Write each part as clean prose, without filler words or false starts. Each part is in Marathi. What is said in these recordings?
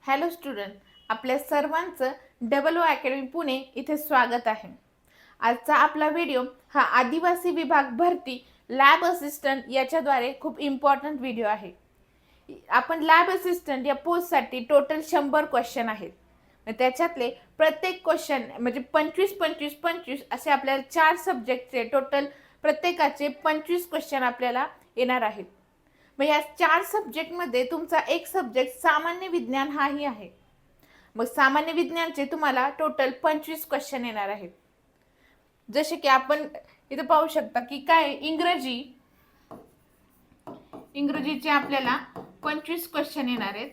हॅलो स्टुडंट, आपल्या सर्वांचं डबल ओ अकॅडमी पुणे इथे स्वागत आहे। आजचा आपला व्हिडिओ हा आदिवासी विभाग भरती लॅब असिस्टंट याच्याद्वारे खूप इम्पॉर्टंट व्हिडिओ आहे। आपण लॅब असिस्टंट या पोस्टसाठी टोटल 100 क्वेश्चन आहेत। त्याच्यातले प्रत्येक क्वेश्चन म्हणजे 25 असे आपल्याला 4 सब्जेक्टचे टोटल प्रत्येकाचे 25 क्वेश्चन आपल्याला येणार आहेत। मग या 4 सब्जेक्टमध्ये तुमचा एक सब्जेक्ट सामान्य विज्ञान हाही आहे। मग सामान्य विज्ञानचे तुम्हाला टोटल 25 क्वेश्चन येणार आहेत। जसे की आपण इथे पाहू शकता की काय इंग्रजीचे आपल्याला 25 क्वेश्चन येणार आहेत,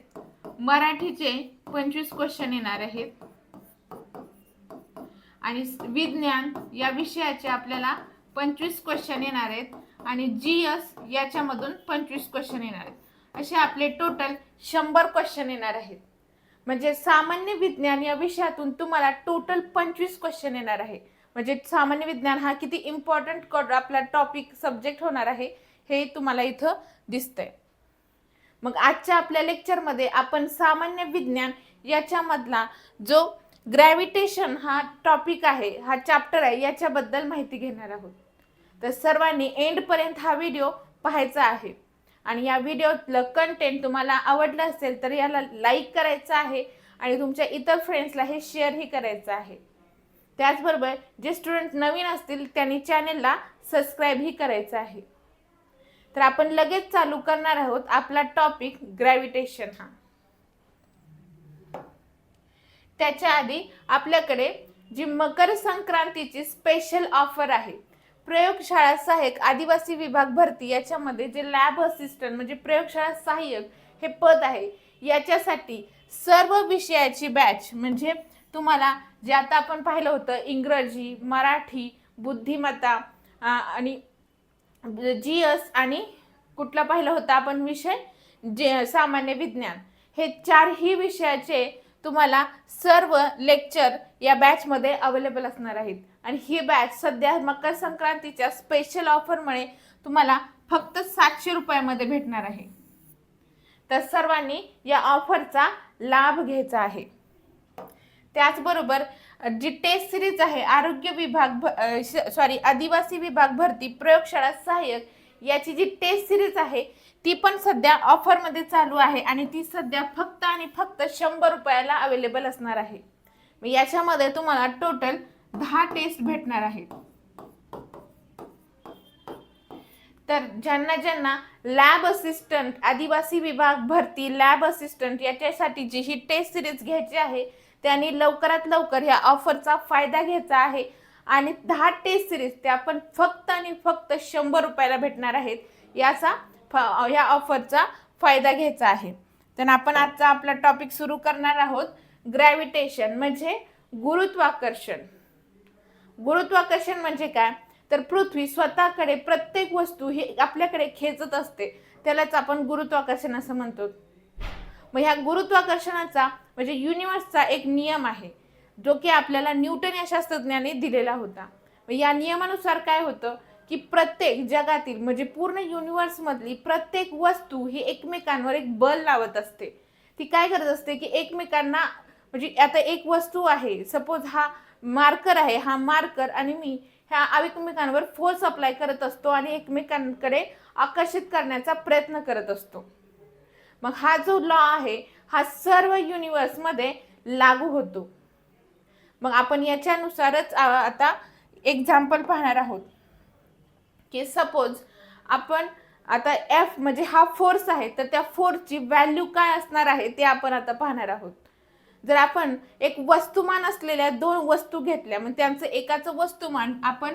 मराठीचे 25 क्वेश्चन येणार आहेत आणि विज्ञान या विषयाचे आपल्याला 25 क्वेश्चन येणार आहेत आणि जीएस याच्यामधून 25 क्वेश्चन येणार आहेत। असे आपले टोटल 100 क्वेश्चन येणार आहेत। म्हणजे सामान्य विज्ञान या विषयातून तुम्हाला टोटल 25 क्वेश्चन येणार आहे। म्हणजे सामान्य विज्ञान हा किती इम्पॉर्टंट आपला टॉपिक सब्जेक्ट होणार आहे हे तुम्हाला इथं दिसतंय। मग आजच्या आपल्या लेक्चरमध्ये आपण सामान्य विज्ञान याच्यामधला जो ग्रॅव्हिटेशन हा टॉपिक आहे, हा चॅप्टर आहे, याच्याबद्दल माहिती घेणार आहोत। तर सर्वांनी एंड पर्यंत हा व्हिडिओ पाहायचा आहे आणि या व्हिडिओतलं कंटेंट तुम्हाला आवडलं असेल तर याला लाईक करायचं आहे आणि तुमच्या इतर फ्रेंड्सला हे शेअरही करायचं आहे। त्याचबरोबर जे स्टुडंट नवीन असतील त्यांनी चॅनलला सबस्क्राईबही करायचं आहे। तर आपण लगेच चालू करणार आहोत आपला टॉपिक ग्रॅव्हिटेशन हा। त्याच्या आधी आपल्याकडे जी मकर संक्रांतीची स्पेशल ऑफर आहे, प्रयोगशाळा सहाय्यक आदिवासी विभाग भरती याच्यामध्ये जे लॅब असिस्टंट म्हणजे प्रयोगशाळा सहाय्यक हे पद आहे, याच्यासाठी सर्व विषयाची बॅच म्हणजे तुम्हाला जे आता आपण पाहिलं होतं इंग्रजी, मराठी, बुद्धिमत्ता आणि जीएस आणि कुठला पाहिलं होता आपण विषय जे सामान्य विज्ञान, हे 4ही विषयाचे तुम्हाला सर्व लेक्चर या बॅच मध्ये अवेलेबल असणार आहेत। आणि ही बॅच सध्या मकर संक्रांतीच्या स्पेशल ऑफरमुळे तुम्हाला फक्त 700 रुपयामध्ये भेटणार आहे। तर सर्वांनी या ऑफरचा लाभ घ्यायचा आहे। त्याचबरोबर जी टेस्ट सिरीज आहे आरोग्य विभाग आदिवासी विभाग भरती प्रयोगशाळा सहाय्यक याची जी टेस्ट सिरीज आहे ती पण सध्या ऑफर मध्ये चालू आहे आणि ती सध्या फक्त आणि फक्त 100 रुपयाला अवेलेबल असणार आहे। याच्यामध्ये तुम्हाला टोटल 10 टेस्ट भेटणार आहेत। तर ज्यांना लॅब असिस्टंट आदिवासी विभाग भरती लॅब असिस्टंट याच्यासाठी जी ही टेस्ट सिरीज घ्यायची आहे त्यांनी लवकरात लवकर या ऑफरचा फायदा घ्यायचा आहे आणि 10 टेस्ट सिरीज त्या पण फक्त आणि फक्त 100 रुपयाला भेटणार आहेत। या ऑफरचा फायदा घ्यायचा आहे। तर आपण आजचा आपला टॉपिक सुरू करणार आहोत ग्रॅव्हिटेशन म्हणजे गुरुत्वाकर्षण। गुरुत्वाकर्षण म्हणजे काय, तर पृथ्वी स्वतःकडे प्रत्येक वस्तू ही आपल्याकडे खेचत असते, त्यालाच आपण गुरुत्वाकर्षण असं म्हणतो। मग ह्या गुरुत्वाकर्षणाचा म्हणजे युनिव्हर्सचा एक नियम आहे जो की आपल्याला न्यूटन या शास्त्रज्ञाने दिलेला होता। या नियमानुसार काय होतं की प्रत्येक जगातील म्हणजे पूर्ण युनिव्हर्स मधली प्रत्येक वस्तू ही एकमेकांवर एक बल लावत असते। ती काय करत असते की एकमेकांना म्हणजे आता एक वस्तू आहे, सपोज हा मार्कर आहे, हा मार्कर आणि मी ह्या एकमेकांवर फोर्स अप्लाय करत असतो आणि एकमेकांकडे आकर्षित करण्याचा प्रयत्न करत असतो। मग हा जो लॉ आहे हा सर्व युनिव्हर्स मध्ये लागू होतो। मग आपण याच्यानुसारच आता एक्झाम्पल पाहणार आहोत की सपोज आपण आता एफ म्हणजे हा फोर्स आहे, तर त्या फोर्सची व्हॅल्यू काय असणार आहे ते आपण आता पाहणार आहोत। जर आपण एक वस्तुमान असलेल्या 2 वस्तू घेतल्या, मग त्यांचं एकाचं वस्तुमान आपण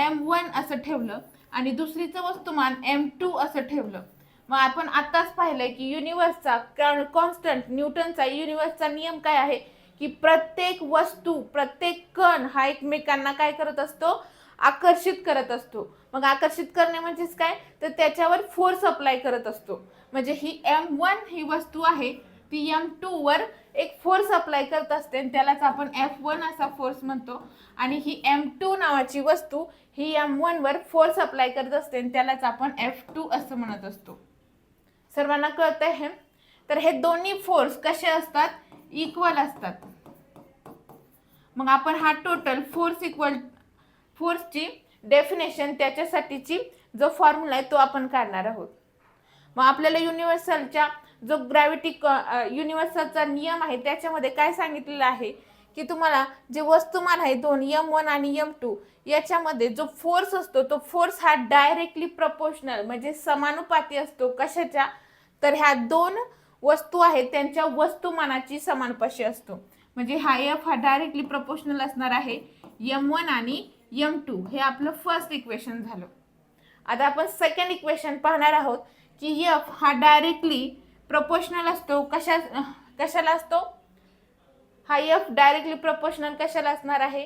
m1 असं ठेवलं आणि दुसरीचं वस्तुमान m2 असं ठेवलं। मग आपण आताच पाहिलंय की युनिव्हर्सचा कॉन्स्टंट न्यूटनचा युनिव्हर्सचा नियम काय आहे की प्रत्येक वस्तू प्रत्येक कण हा एकमेकांना काय करत असतो, आकर्षित करत असतो। मग आकर्षित करणे म्हणजेच काय, तर त्याच्यावर फोर्स अप्लाय करत असतो। म्हणजे ही m1 ही वस्तू आहे ती m2 वर एक फोर्स अप्लाय करत असते आणि त्यालाच आपण F1 असा फोर्स म्हणतो। आणि ही m2 नावाची वस्तू ही m1 वर फोर्स अप्लाय करत असते आणि त्यालाच आपण F2 असं म्हणत असतो। सर्वांना कळतंय हे? तर हे दोन्ही फोर्स कसे असतात, इक्वल असतात. मग आपण हा टोटल फोर्सची डेफिनेशन त्याच्यासाठीची जो फॉर्म्युला आहे तो आपण काढणार आहोत. मग आपल्याला युनिव्हर्सलच्या जो युनिव्हर्सलचा नियम आहे त्याच्यामध्ये काय सांगितलेलं आहे की तुम्हाला जे वस्तुमान आहे दोन m1 आणि m2 याच्यामध्ये जो फोर्स असतो तो फोर्स हा डायरेक्टली प्रपोर्शनल म्हणजे समानुपाती असतो. कशाच्या, तर ह्या दोन वस्तू आहेत त्यांच्या वस्तुमानाची समानुपाती असतो. म्हणजे हा F हा डायरेक्टली प्रपोर्शनल असणार आहे m1 आणि m2. हे आपलं फर्स्ट इक्वेशन झालं. आता आपण सेकंड इक्वेशन पाहणार आहोत की F हा डायरेक्टली प्रपोर्शनल असतो. कशाला असतो हा F डायरेक्टली प्रपोर्शनल कशाला असणार आहे,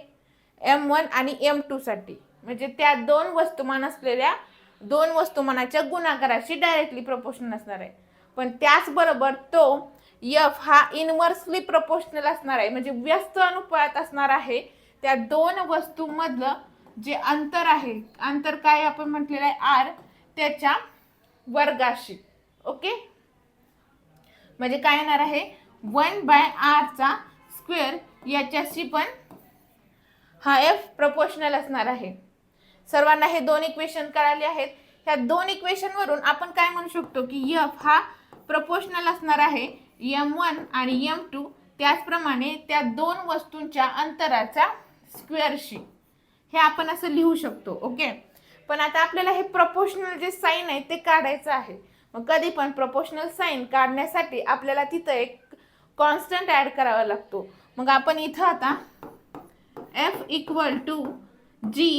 m1 आणि m2 साठी. म्हणजे त्या दोन वस्तुमान असलेल्या दोन वस्तुमानाच्या गुणाकाराशी डायरेक्टली प्रपोर्शनल असणार आहे. पण त्याचबरोबर तो F हा इनव्हर्सली प्रपोर्शनल असणार आहे. म्हणजे व्यस्त अनुपात असणार आहे त्या दोन वस्तूंमधलं जे अंतर आहे, अंतर काय आपण म्हटलेलं आहे r, त्याच्या वर्गाशी. ओके, म्हणजे काय येणार आहे 1/r चा स्क्वेअर याच्याशी पण हा F प्रपोर्शनल असणार आहे. सर्वांना हे दोन इक्वेशन कळाले आहेत. ह्या दोन इक्वेशन वरून आपण काय म्हणू शकतो की F हा प्रपोर्शनल असणार आहे m1 आणि m2, त्याचप्रमाणे त्या दोन वस्तूंच्या अंतराच्या स्क्वेअरशी. हे आपण असं लिहू शकतो. ओके, पण आता आपल्याला हे प्रपोर्शनल जे साइन आहे ते काढायचं आहे. मग कधी पण प्रपोर्शनल साइन काढण्यासाठी आपल्याला तिथं एक कॉन्स्टंट ऍड करावा लागतो. मग आपण इथं आता F equal to G,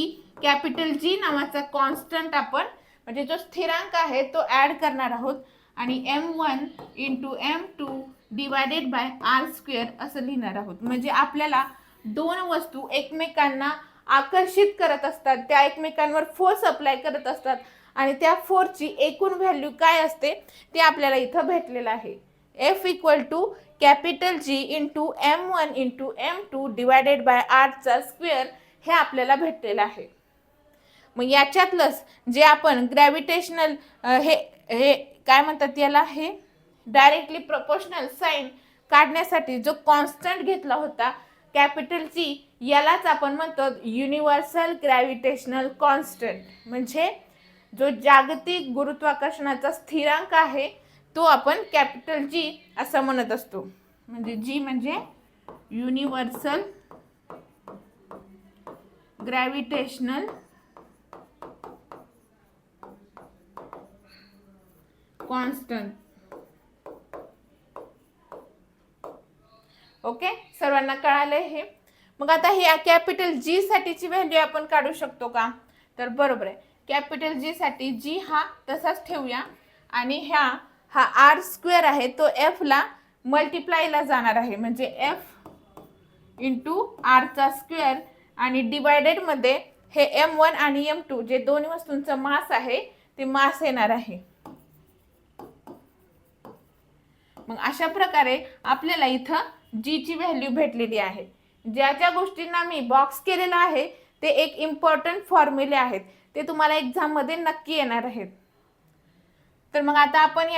capital G नावाचा कॉन्स्टंट आपण म्हणजे जो स्थिरांक आहे तो ऍड करणार आहोत आणि m1 into m2 divided by r square असं लिहिणार आहोत. म्हणजे आपल्याला दोन वस्तू एकमेकांना आकर्षित करत असतात, त्या एकमेकांवर फोर्स अप्लाय करत असतात आणि त्या फोर्सची एकूण व्हॅल्यू काय असते ते आपल्याला इथं भेटलेलं आहे. F equal to capital G into m1 into m2 divided by r चा स्क्वेअर हे आपल्याला भेटलेलं आहे. मग याच्यातलंच जे आपण ग्रॅव्हिटेशनल हे काय म्हणतात याला, हे डायरेक्टली प्रपोर्शनल साइन काढण्यासाठी जो कॉन्स्टंट घेतला होता कॅपिटल G, यालाच आपण म्हणतो युनिव्हर्सल ग्रॅव्हिटेशनल कॉन्स्टंट. म्हणजे जो जागतिक गुरुत्वाकर्षणाचा स्थिरांक आहे तो आपण कॅपिटल G असं म्हणत असतो. म्हणजे G म्हणजे युनिव्हर्सल ग्रॅव्हिटेशनल कॉन्स्टंट. ओके, सर्वांना कळाले हे. मग आता हे कॅपिटल G साठीची व्हॅल्यू आपण काढू शकतो का, तर बरोबर आहे. कॅपिटल G साठी G हा तसाच ठेवूया आणि हा r स्क्वेअर आहे तो F ला मल्टिप्लायला जाणार आहे. म्हणजे F इंटू r चा स्क्वेअर आणि डिवायडेड मध्ये हे m1 आणि m2 जे दोन्ही वस्तूंचं मास आहे ते मास येणार आहे. मग अशा प्रकारे आपल्याला इथं G ची व्हॅल्यू भेटलेली आहे. ज्या ज्या गोष्टींना मी बॉक्स केलेला आहे ते एक इम्पॉर्टंट फॉर्म्युले आहेत, ते तुम्हाला एक्झाम मध्ये नक्की येणार आहेत. तर मग आता आपण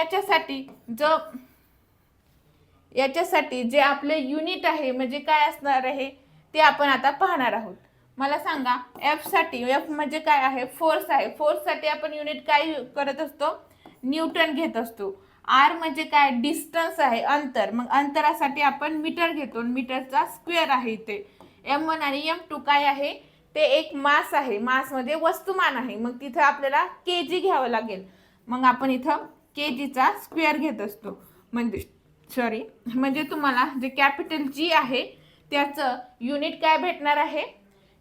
याच्यासाठी जे आपले युनिट आहे म्हणजे काय असणार आहे ते आपण आता पाहणार आहोत. मला सांगा F साठी, F म्हणजे काय आहे, फोर्स आहे. फोर्स साठी आपण युनिट काय करत असतो, न्यूटन घेत असतो. r म्हणजे काय, डिस्टन्स आहे, अंतर. मग अंतरासाठी आपण मीटर घेतो, मीटरचा स्क्वेअर आहे इथे. m1 आणि m2 काय आहे, ते एक मास आहे, मास म्हणजे वस्तुमान आहे. मग तिथे आपल्याला kg घ्यावं लागेल. मग आपण इथं kg चा स्क्वेअर घेत असतो. म्हणजे तुम्हाला जे कॅपिटल G आहे त्याचं युनिट काय भेटणार आहे,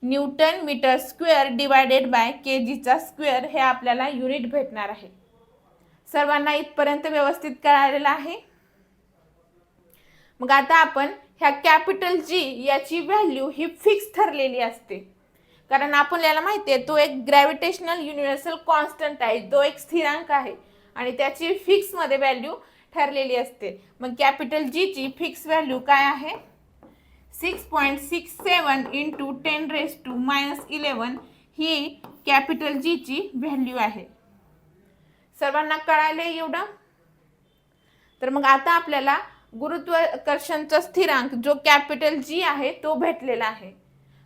newton metre square divided by kg चा स्क्वेअर हे आपल्याला युनिट भेटणार आहे. सर्वांना इथपर्यंत व्यवस्थित कळालेलं आहे. मग आता आपण ह्या कॅपिटल G याची व्हॅल्यू ही फिक्स ठरलेली असते, कारण आपल्याला माहिती आहे तो एक ग्रॅव्हिटेशनल युनिव्हर्सल कॉन्स्टंट आहे, तो एक स्थिरांक आहे आणि त्याची फिक्स मध्ये व्हॅल्यू ठरलेली असते. मग कॅपिटल G ची फिक्स व्हॅल्यू काय आहे, 6.67 इंटू 10⁻⁻11 ही कॅपिटल G ची व्हॅल्यू आहे. सर्वांना कळाले एवढं. तर मग आता आपल्याला गुरुत्वाकर्षणचा स्थिरांक जो कॅपिटल जी आहे तो भेटलेला आहे.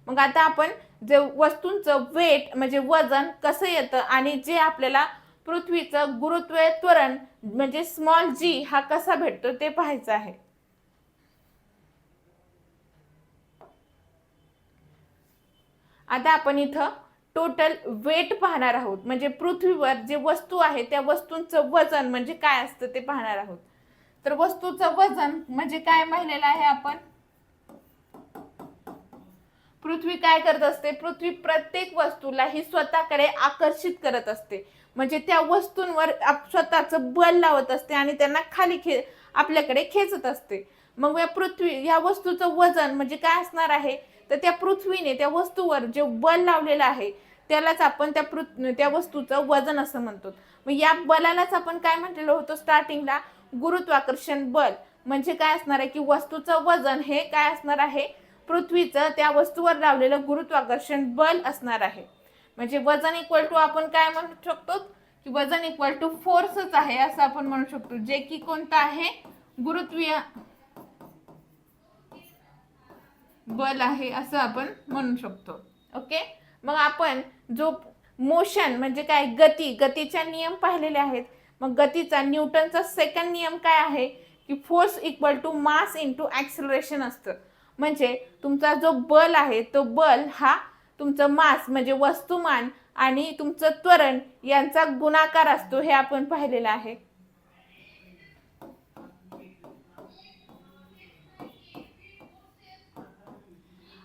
मग आता आपण जे वस्तूंचं वेट म्हणजे वजन कसं येतं आणि जे आपल्याला पृथ्वीचं गुरुत्वीय त्वरण म्हणजे स्मॉल जी हा कसा भेटतो ते पाहायचं आहे. आता आपण इथं टोटल वेट पाहणार आहोत, म्हणजे पृथ्वीवर जे वस्तू आहे त्या वस्तूंचं वजन म्हणजे काय असतं ते पाहणार आहोत. तर वस्तूचं वजन म्हणजे काय पाहिलेलं आहे आपण. पृथ्वी काय करत असते, पृथ्वी प्रत्येक वस्तूला ही स्वतःकडे आकर्षित करत असते, म्हणजे त्या वस्तूंवर स्वतःचं बल लावत असते आणि त्यांना खाली आपल्याकडे खेचत असते. मग या पृथ्वी या वस्तूचं वजन म्हणजे काय असणार आहे, तर त्या पृथ्वीने त्या वस्तूवर जे बल लावलेलं आहे त्यालाच आपण त्या वस्तूचं वजन असं म्हणतो. मग या बलालाच आपण काय म्हटलेलं होतं स्टार्टिंगला, गुरुत्वाकर्षण बल. म्हणजे काय असणार आहे की वस्तूचं वजन हे काय असणार आहे, पृथ्वीचं त्या वस्तूवर लावलेलं गुरुत्वाकर्षण बल असणार आहे. म्हणजे वजन इक्वल टू आपण काय म्हणू शकतो की वजन इक्वल टू फोर्सच आहे असं आपण म्हणू शकतो, जे की कोणतं आहे, गुरुत्वीय बल आहे असं आपण म्हणू शकतो. ओके. मग आपण जो मोशन म्हणजे काय, गतीच्या नियम पाहिलेले आहेत. मग गतीचा न्यूटनचा सेकंड नियम काय आहे की force equal to mass into acceleration असतं. म्हणजे तुमचा जो बल आहे तो बल हा तुमचं मास म्हणजे वस्तुमान आणि तुमचं त्वरण यांचा गुणाकार असतो, हे आपण पाहिलेलं आहे.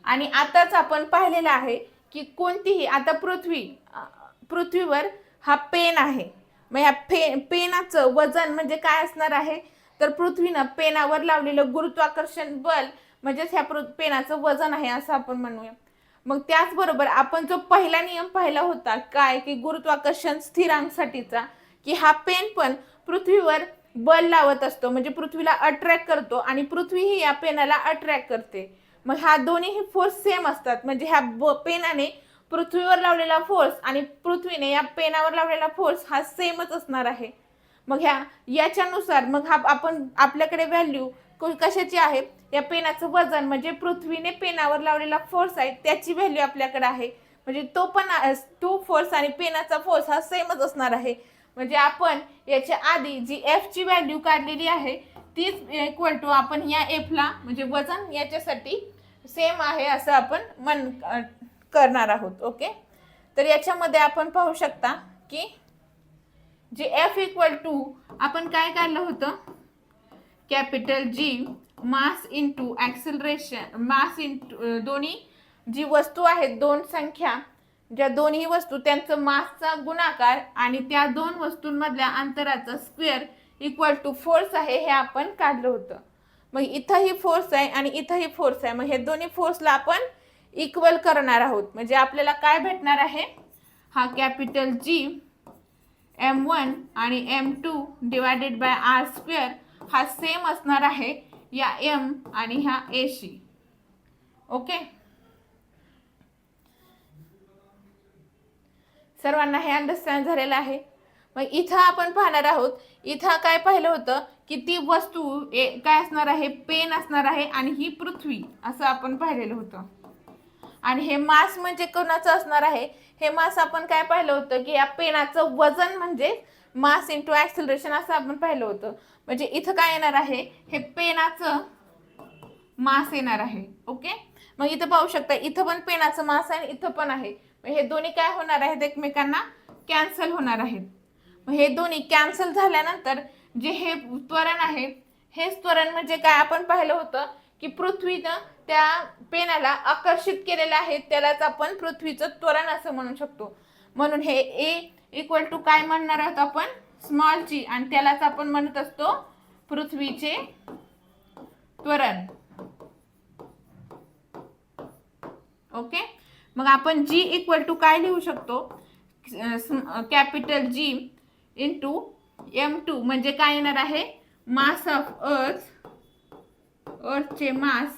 आणि आताच आपण पाहिलेलं आहे की कोणतीही आता पृथ्वीवर हा पेन आहे. मग ह्या पेनाचं वजन म्हणजे काय असणार आहे, तर पृथ्वीनं पेनावर लावलेलं गुरुत्वाकर्षण बल म्हणजेच ह्या पेनाचं वजन आहे असं आपण म्हणूया. मग त्याचबरोबर आपण जो पहिला नियम पाहिला होता काय की गुरुत्वाकर्षण स्थिरांकासाठीचा, की हा पेन पण पृथ्वीवर बल लावत असतो म्हणजे पृथ्वीला अट्रॅक्ट करतो आणि पृथ्वीही या पेनाला अट्रॅक्ट करते. मग ह्या दोन्ही फोर्स सेम असतात, म्हणजे ह्या पेनाने पृथ्वीवर लावलेला फोर्स आणि पृथ्वीने या पेनावर लावलेला फोर्स हा सेमच असणार आहे. मग याच्यानुसार मग हा आपण आपल्याकडे व्हॅल्यू कशाची आहे, या पेनाचं वजन म्हणजे पृथ्वीने पेनावर लावलेला फोर्स आहे त्याची व्हॅल्यू आपल्याकडे आहे. म्हणजे तो फोर्स आणि पेनाचा फोर्स हा सेमच असणार आहे. म्हणजे आपण याच्या आधी जी एफ ची व्हॅल्यू काढलेली आहे तीच इक्वल टू आपण या एफला म्हणजे वजन याच्यासाठी सेम आहे असं आपण करणार आहोत. ओके. तर याच्यामध्ये आपण पाहू शकता की जे एफ इक्वल टू आपण काय काढलं होतं, capital G mass into acceleration, mass into दोन्ही जी वस्तू आहेत दोन संख्या, ज्या दोन्ही वस्तू त्यांचं मासचा गुणाकार आणि त्या दोन वस्तूंमधल्या अंतराचा स्क्वेअर इक्वल टू फोर्स आहे हे आपण काढलं होतं. मग इथंही फोर्स आहे आणि इथंही फोर्स आहे, मग हे दोन्ही फोर्सला आपण इक्वल करणार आहोत. म्हणजे आपल्याला काय भेटणार आहे, हा कॅपिटल जी m1 आणि m2 divided by r square हा सेम असणार आहे या m आणि ह्या a शी. ओके. सर्वांना हे अंडरस्टँड झालेलं आहे. मग इथं आपण पाहणार आहोत, इथं काय पाहिलं होतं की ती वस्तू काय असणार आहे, पेन असणार आहे आणि ही पृथ्वी असं आपण पाहिलेलं होतं. आणि हे मास म्हणजे कोणाचं असणार आहे, हे मास आपण काय पाहिलं होतं की या पेनाचं वजन म्हणजे मास इंटू ॲक्सिलरेशन असं आपण पाहिलं होतं. म्हणजे इथं काय येणार आहे, हे पेनाचं मास येणार आहे. ओके. मग इथं पाहू शकता इथं पण पेनाचं मास आहे आणि इथं पण आहे. हे दोन्ही काय होणार आहेत, एकमेकांना कॅन्सल होणार आहेत. हे दोन्ही कॅन्सल झाल्यानंतर जे हे त्वरण आहे, हेच त्वरण म्हणजे काय आपण पाहिलं होतं की पृथ्वीनं त्या पेनाला आकर्षित केलेलं आहे त्यालाच आपण पृथ्वीचं त्वरण असं म्हणू शकतो. म्हणून हे ए इक्वल टू काय म्हणणार आहोत आपण, स्मॉल जी, आणि त्यालाच आपण म्हणत असतो पृथ्वीचे त्वरण. ओके. मग आपण जी इक्वल टू काय लिहू शकतो, कॅपिटल जी इंटू m2 म्हणजे काय येणार आहे, मास ऑफ अर्थचे मास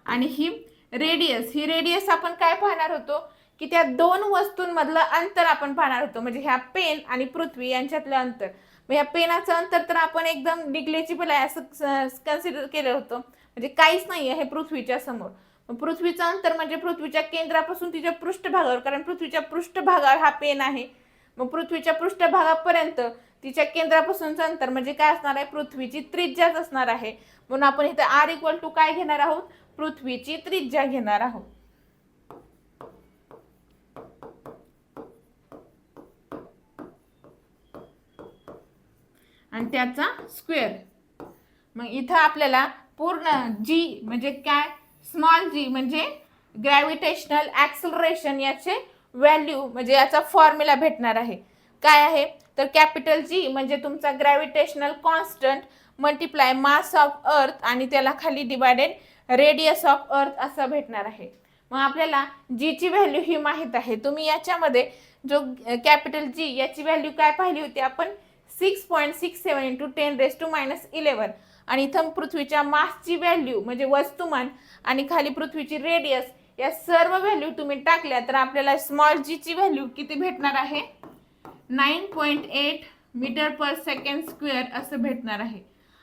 आणि ही रेडियस आपण काय पाहणार होतो की त्या दोन वस्तूंमधलं अंतर आपण पाहणार होतो, म्हणजे ह्या पेन आणि पृथ्वी यांच्यातलं अंतर. मग या पेनाचं अंतर तर आपण एकदम निग्लेजिबल आहे असं कन्सिडर केलं होतं, म्हणजे काहीच नाही आहे हे पृथ्वीच्या समोर. मग पृथ्वीचं अंतर म्हणजे पृथ्वीच्या केंद्रापासून तिच्या पृष्ठभागावर, कारण पृथ्वीच्या पृष्ठभागावर हा पेन आहे, मग पृथ्वीच्या पृष्ठभागापर्यंत तिच्या केंद्रापासूनचं अंतर म्हणजे काय असणार आहे, पृथ्वीची त्रिज्याच असणार आहे. म्हणून आपण इथे आर इक्वल टू काय घेणार आहोत, पृथ्वीची त्रिज्या घेणार आहोत. आणि त्याचा स्क्वेअर. मग इथं आपल्याला पूर्ण जी म्हणजे काय, स्मॉल जी म्हणजे ग्रॅव्हिटेशनल ॲक्सलरेशन याचे व्हॅल्यू म्हणजे याचा फॉर्म्युला भेटणार आहे. काय आहे तर कॅपिटल जी म्हणजे तुमचा gravitational constant multiply mass of earth आणि त्याला खाली डिवायडेड रेडियस ऑफ अर्थ असं भेटणार आहे. मग आपल्याला जीची व्हॅल्यू ही माहीत आहे. तुम्ही याच्यामध्ये जो कॅपिटल जी याची व्हॅल्यू काय पाहिली होती आपण, 6.67 इंटू 10⁻⁻11. आणि इथं पृथ्वीच्या मासची व्हॅल्यू म्हणजे वस्तुमान आणि खाली पृथ्वीची रेडियस या सर्व व्हॅल्यू तुम्ही टाकल्या तर आपल्याला स्मॉल जी ची व्हॅल्यू किती भेटणार आहे, 9.8 मीटर पर सेकंड स्क्वेअर असं भेटणार आहे.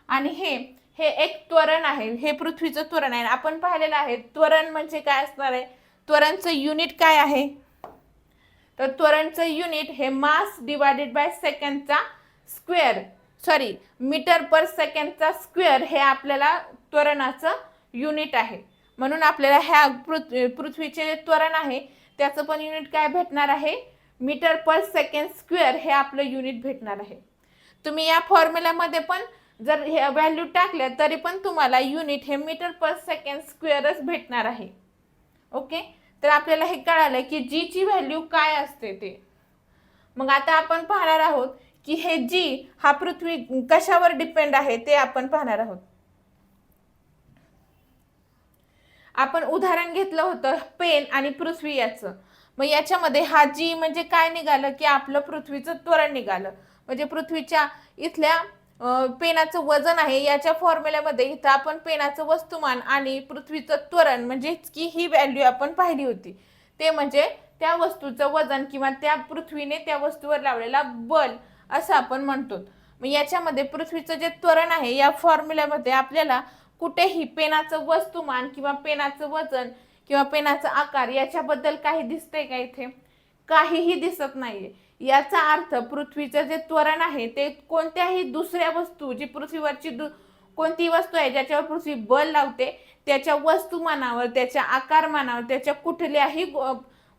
आणि हे एक त्वरण आहे, हे पृथ्वीचं त्वरण आहे. आपण पाहिलेलं आहे त्वरण म्हणजे काय असणार आहे, त्वरणचं युनिट काय आहे, तर त्वरणचं युनिट हे मास डिवायडेड बाय सेकंडचा स्क्वेअर, सॉरी मीटर पर सेकंडचा स्क्वेअर हे आपल्याला त्वरणाचं युनिट आहे. म्हणून आपल्याला ह्या पृथ्वीचे त्वरण आहे त्याचं पण युनिट काय भेटणार आहे, मीटर पर सेकंड स्क्वेअर हे आपलं युनिट भेटणार आहे. तुम्ही या फॉर्म्युल्यामध्ये पण जर हे व्हॅल्यू टाकल्या तरी पण तुम्हाला युनिट हे मीटर पर सेकंड स्क्वेअरच भेटणार आहे. ओके, तर आपल्याला हे कळालं की जी ची व्हॅल्यू काय असते ते. मग आता आपण पाहणार आहोत की हे जी हा पृथ्वी कशावर डिपेंड आहे ते आपण पाहणार आहोत. आपण उदाहरण घेतलं होतं पेन आणि पृथ्वी याचं. मग याच्यामध्ये हा जी म्हणजे काय निघालं की आपलं पृथ्वीचं त्वरण निघालं. म्हणजे पृथ्वीच्या इथल्या पेनाचं वजन आहे याच्या फॉर्म्युल्यामध्ये इथं आपण पेनाचं वस्तुमान आणि पृथ्वीचं त्वरण म्हणजे की ही व्हॅल्यू आपण पाहिली होती, ते म्हणजे त्या वस्तूचं वजन किंवा त्या पृथ्वीने त्या वस्तूवर लावलेला बल असं आपण म्हणतो. मग याच्यामध्ये पृथ्वीचं जे त्वरण आहे या फॉर्म्युल्यामध्ये आपल्याला कुठेही पेनाचं वस्तुमान किंवा पेनाचं वजन किंवा पेनाचा आकार याच्याबद्दल काही दिसतंय का, इथे काहीही दिसत नाहीये. याचा अर्थ पृथ्वीचं जे त्वरण आहे ते कोणत्याही दुसऱ्या वस्तू जी पृथ्वीवरची कोणती वस्तू आहे ज्याच्यावर पृथ्वी बल लावते त्याच्या वस्तुमानावर, त्याच्या आकारमानावर, त्याच्या कुठल्याही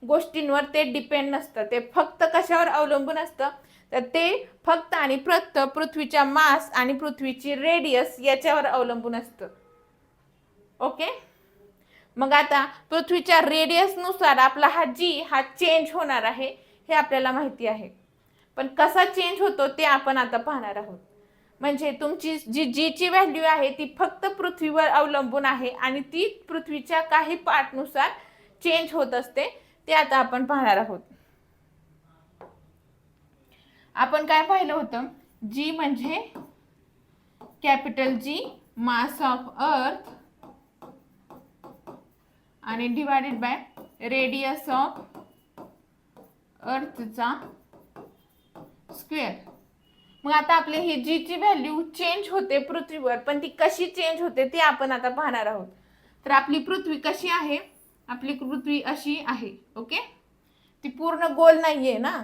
गोष्टींवर ते डिपेंड नसतं. ते फक्त कशावर अवलंबून असतं, तर ते फक्त आणि फक्त पृथ्वीच्या मास आणि पृथ्वीची रेडियस याच्यावर अवलंबून असतं. ओके, मग आता पृथ्वीच्या रेडियसनुसार आपला हा जी हा चेंज होणार आहे हे आपल्याला माहिती आहे. पण कसा चेंज होतो ते आपण आता पाहणार आहोत. म्हणजे तुमची जी ची व्हॅल्यू आहे ती फक्त पृथ्वीवर अवलंबून आहे आणि ती पृथ्वीच्या काही पार्टनुसार चेंज होत असते, ते आता आपण पाहणार आहोत. आपण काय पाहिलं होतं, जी म्हणजे capital G mass of earth आणि डिवायडेड बाय रेडियस ऑफ अर्थचा स्क्वेअर. मग आता आपले ही जी ची व्हॅल्यू चेंज होते पृथ्वीवर, पण ती कशी चेंज होते ते आपण आता पाहणार आहोत. तर आपली पृथ्वी कशी आहे, आपली पृथ्वी अशी आहे. ओके, ती पूर्ण गोल नाहीये ना.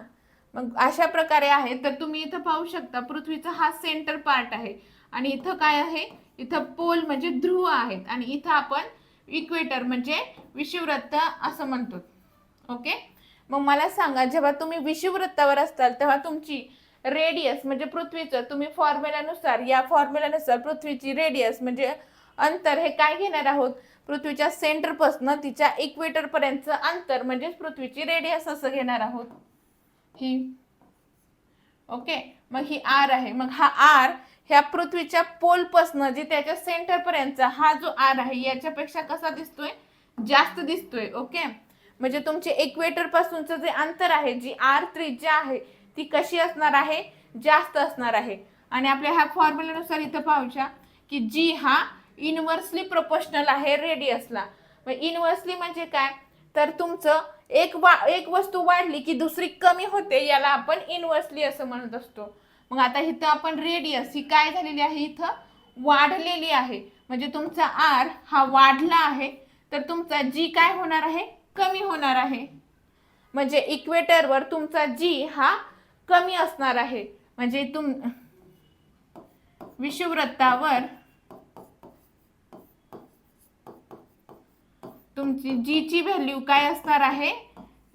मग अशा प्रकारे आहे. तर तुम्ही इथं पाहू शकता पृथ्वीचा हा सेंटर पार्ट आहे आणि इथं काय आहे, इथं पोल म्हणजे ध्रुव आहेत आणि इथं आपण इक्वेटर म्हणजे विषुववृत्त असं म्हणतो. ओके, मग मला सांगा जेव्हा तुम्ही विषुववृत्तावर असताल तेव्हा तुमची रेडियस म्हणजे पृथ्वीचं तुम्ही फॉर्म्युल्यानुसार या फॉर्म्युल्यानुसार पृथ्वीची रेडियस म्हणजे अंतर हे काय घेणार आहोत, पृथ्वीच्या सेंटरपासून तिच्या इक्वेटर पर्यंतचं अंतर म्हणजे पृथ्वीची रेडियस असं घेणार आहोत ही. ओके, मग ही आर आहे. मग हा आर ह्या पृथ्वीच्या पोलपासून जे त्याच्या सेंटर पर्यंतचा हा जो आर आहे याच्यापेक्षा कसा दिसतोय, जास्त दिसतोय. ओके, म्हणजे तुमचे इक्वेटर पासूनचं जे अंतर आहे जी आर त्रिज्या आहे ती कशी असणार आहे, जास्त असणार आहे. आणि आपल्या ह्या फॉर्म्युल्यानुसार इथं पाहूया की जी हा इनव्हर्सली प्रोपोर्शनल आहे रेडियसला. मग इनव्हर्सली म्हणजे काय, तर तुमचं एक वस्तू वाढली की दुसरी कमी होते, याला आपण इनव्हर्सली असं म्हणत असतो. मग आता इथं आपण रेडियस ही काय झालेली आहे, इथं वाढलेली आहे, म्हणजे तुमचा आर हा वाढला आहे, तर तुमचा जी काय होणार आहे, कमी होणार आहे. म्हणजे इक्वेटरवर तुमचा जी हा कमी असणार आहे. म्हणजे विषुववृत्तावर तुमची जी ची व्हॅल्यू काय असणार आहे,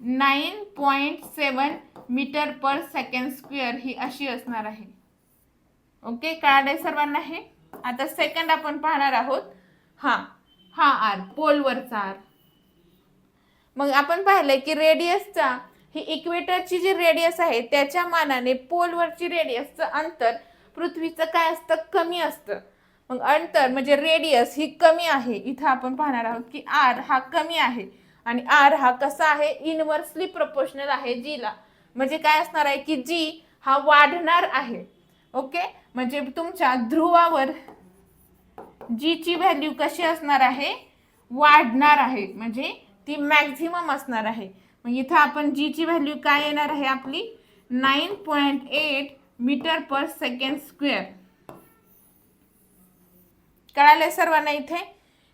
9.7 मीटर पर सेकंड स्क्वेअर ही अशी असणार आहे. ओके, कळालंय सर्वांना हे. आता सेकंड आपण पाहणार आहोत. हा आर पोलवरचा आर. मग आपण पाहिलंय की रेडियसचा ही इक्वेटरची जी रेडियस आहे त्याच्या मानाने पोलवरची रेडियसचं अंतर पृथ्वीचं काय असतं, कमी असतं. मग अंतर म्हणजे रेडियस ही कमी आहे. इथं आपण पाहणार आहोत की आर हा कमी आहे आणि आर हा कसा आहे, इनव्हर्सली प्रोपोर्शनल आहे जीला. म्हणजे काय असणार आहे की जी हा वाढणार आहे. ओके, म्हणजे तुमच्या ध्रुवावर जी ची व्हॅल्यू कशी असणार आहे, वाढणार आहे, म्हणजे ती मॅक्झिमम असणार आहे. मग इथं आपण जी ची व्हॅल्यू काय येणार आहे आपली, 9.8 मीटर पर सेकंड स्क्वेअर. कळालंय सर्वांना. इथे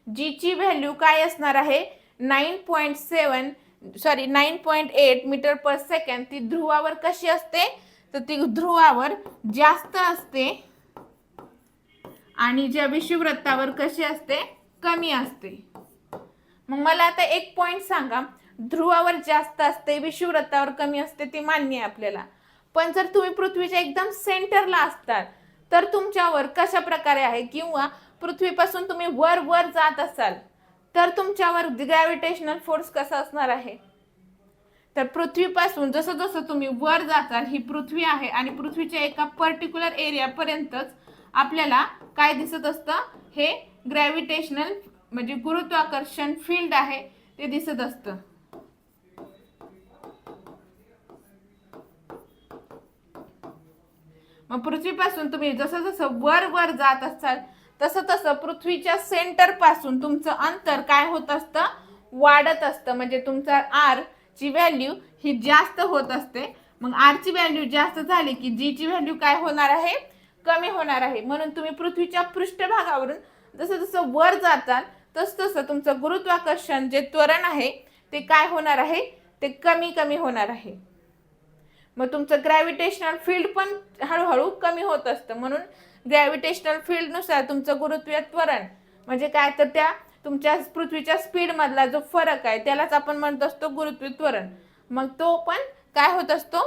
जी ची व्हॅल्यू काय असणार आहे, 9.8 मीटर पर सेकंड. ती ध्रुवावर कशी असते, तर ती ध्रुवावर जास्त असते आणि ज्या विषुववृत्तावर कशी असते, कमी असते. मग मला आता एक पॉइंट सांगा, ध्रुवावर जास्त असते विषुववृत्तावर कमी असते ते मान्य आहे आपल्याला, पण जर तुम्ही पृथ्वीच्या एकदम सेंटरला असतात तर तुमच्यावर कशा प्रकारे आहे, किंवा पृथ्वीपासून तुम्ही वर वर जात असाल तर तुमच्यावर ग्रॅव्हिटेशनल फोर्स कसा असणार आहे. तर पृथ्वीपासून जसं जसं तुम्ही वर जाताल, ही पृथ्वी आहे आणि पृथ्वीच्या एका पर्टिक्युलर एरियापर्यंतच आपल्याला काय दिसत असतं, हे ग्रॅव्हिटेशनल म्हणजे गुरुत्वाकर्षण फील्ड आहे ते दिसत असतं. मग पृथ्वीपासून तुम्ही जसं जसं वर वर जात असाल तसं तसं पृथ्वीच्या सेंटर पासून तुमचं अंतर काय होत असतं, वाढत असतं. म्हणजे तुमचा आर ची व्हॅल्यू ही जास्त होत असते. मग आर ची व्हॅल्यू जास्त झाली की जी ची व्हॅल्यू काय होणार आहे, कमी होणार आहे. म्हणून तुम्ही पृथ्वीच्या पृष्ठभागावरून जसं जसं वर जाताल तसं तसं तुमचं गुरुत्वाकर्षण जे त्वरण आहे ते काय होणार आहे, ते कमी कमी होणार आहे. मग तुमचं ग्रॅव्हिटेशनल फील्ड पण हळूहळू कमी होत असतं. म्हणून ग्रॅव्हिटेशनल फील्डनुसार तुमचं गुरुत्वीय त्वरण म्हणजे काय, तर त्या तुमच्या पृथ्वीच्या स्पीड मधला जो फरक आहे त्यालाच आपण म्हणत असतो गुरुत्वीय त्वरण. मग तो पण काय होत असतो,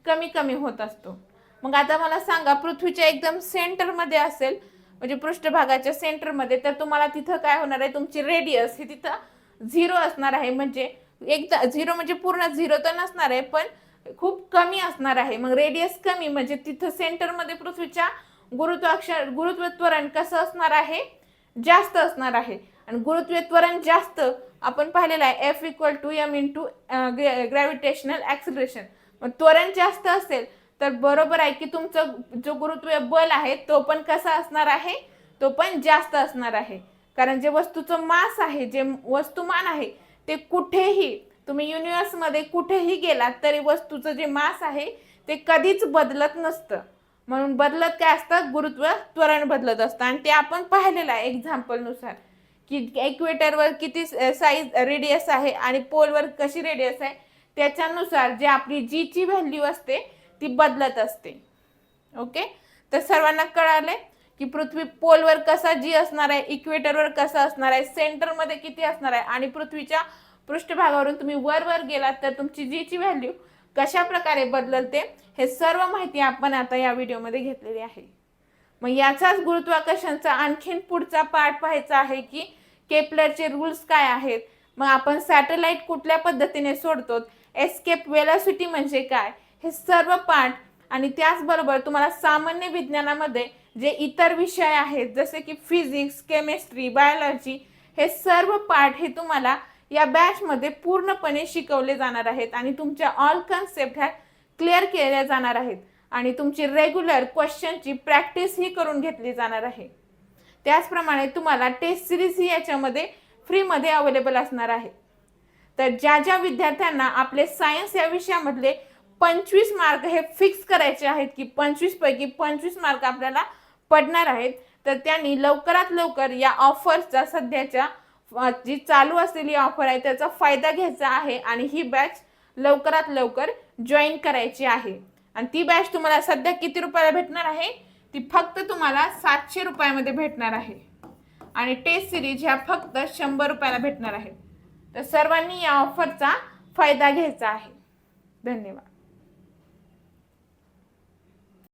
कमी कमी होत असतो. मग आता मला सांगा, पृथ्वीच्या एकदम सेंटरमध्ये असेल म्हणजे पृष्ठभागाच्या सेंटरमध्ये, तर तुम्हाला तिथं काय होणार आहे, तुमची रेडियस ही तिथं 0 असणार आहे. म्हणजे एकदा 0 म्हणजे पूर्ण 0 तर नसणार आहे, पण खूप कमी असणार आहे. मग रेडियस कमी म्हणजे तिथं सेंटरमध्ये पृथ्वीच्या गुरुत्व त्वरण कसं असणार आहे, जास्त असणार आहे. आणि गुरुत्वीय त्वरण जास्त आपण पाहिलेलं आहे F = m × ग्रॅव्हिटेशनल ॲक्सिलरेशन. मग त्वरण जास्त असेल तर बरोबर आहे की तुमचं जो गुरुत्वीय बल आहे तो पण कसा असणार आहे, तो पण जास्त असणार आहे. कारण जे वस्तूचं मास आहे, जे वस्तुमान आहे, ते कुठेही तुम्ही युनिव्हर्समध्ये कुठेही गेलात तरी वस्तूचं जे मास आहे ते कधीच बदलत नसतं. म्हणून बदलत काय असतं, गुरुत्व त्वरण बदलत असतं. आणि ते आपण पाहिलेलं आहे एक्झाम्पलनुसार की इक्वेटरवर किती साईज रेडियस आहे आणि पोलवर कशी रेडियस आहे, त्याच्यानुसार जे आपली जी ची व्हॅल्यू असते ती बदलत असते. ओके, तर सर्वांना कळालंय की पृथ्वी पोलवर कसा जी असणार आहे, इक्वेटरवर कसा असणार आहे, सेंटरमध्ये किती असणार आहे, आणि पृथ्वीच्या पृष्ठभागावरून तुम्ही वर वर गेलात तर तुमची जी ची व्हॅल्यू कशा प्रकारे बदलते, हे सर्व माहिती आपण आता या व्हिडिओमध्ये घेतलेली आहे. मग याचाच गुरुत्वाकर्षणचा आणखीन पुढचा पार्ट पाहायचा आहे की केपलरचे रूल्स काय आहेत. मग आपण सॅटेलाइट कुठल्या पद्धतीने सोडतो, एस्केप वेलोसिटी म्हणजे काय, हे सर्व पार्ट. आणि त्याचबरोबर तुम्हाला सामान्य विज्ञानामध्ये जे इतर विषय आहेत जसे की फिजिक्स, केमिस्ट्री, बायोलॉजी, हे सर्व पार्ट हे तुम्हाला या बॅचमध्ये पूर्णपणे शिकवले जाणार आहेत आणि तुमच्या ऑल कन्सेप्ट ह्या क्लिअर केल्या जाणार आहेत आणि तुमची रेग्युलर क्वेश्चनची प्रॅक्टिस ही करून घेतली जाणार आहे. त्याचप्रमाणे तुम्हाला टेस्ट सिरीज ही याच्यामध्ये फ्रीमध्ये अवेलेबल असणार आहे. तर ज्या ज्या विद्यार्थ्यांना आपले सायन्स या विषयामधले 25 मार्क हे फिक्स करायचे आहेत की 25 पैकी 25 मार्क आपल्याला पडणार आहेत. तर त्यांनी लवकरात लवकर या ऑफरचा सध्याच्या जी चालू असलेली ऑफर आहे त्याचा फायदा घ्यायचा आहे आणि ही बॅच लवकरात लवकर जॉईन करायची आहे. आणि ती बॅच तुम्हाला सध्या किती रुपयाला भेटणार आहे? ती फक्त तुम्हाला 700 रुपयामध्ये भेटणार आहे आणि टेस्ट सिरीज ह्या फक्त 100 रुपयाला भेटणार आहेत. तर सर्वांनी या ऑफरचा फायदा घ्यायचा आहे. धन्यवाद.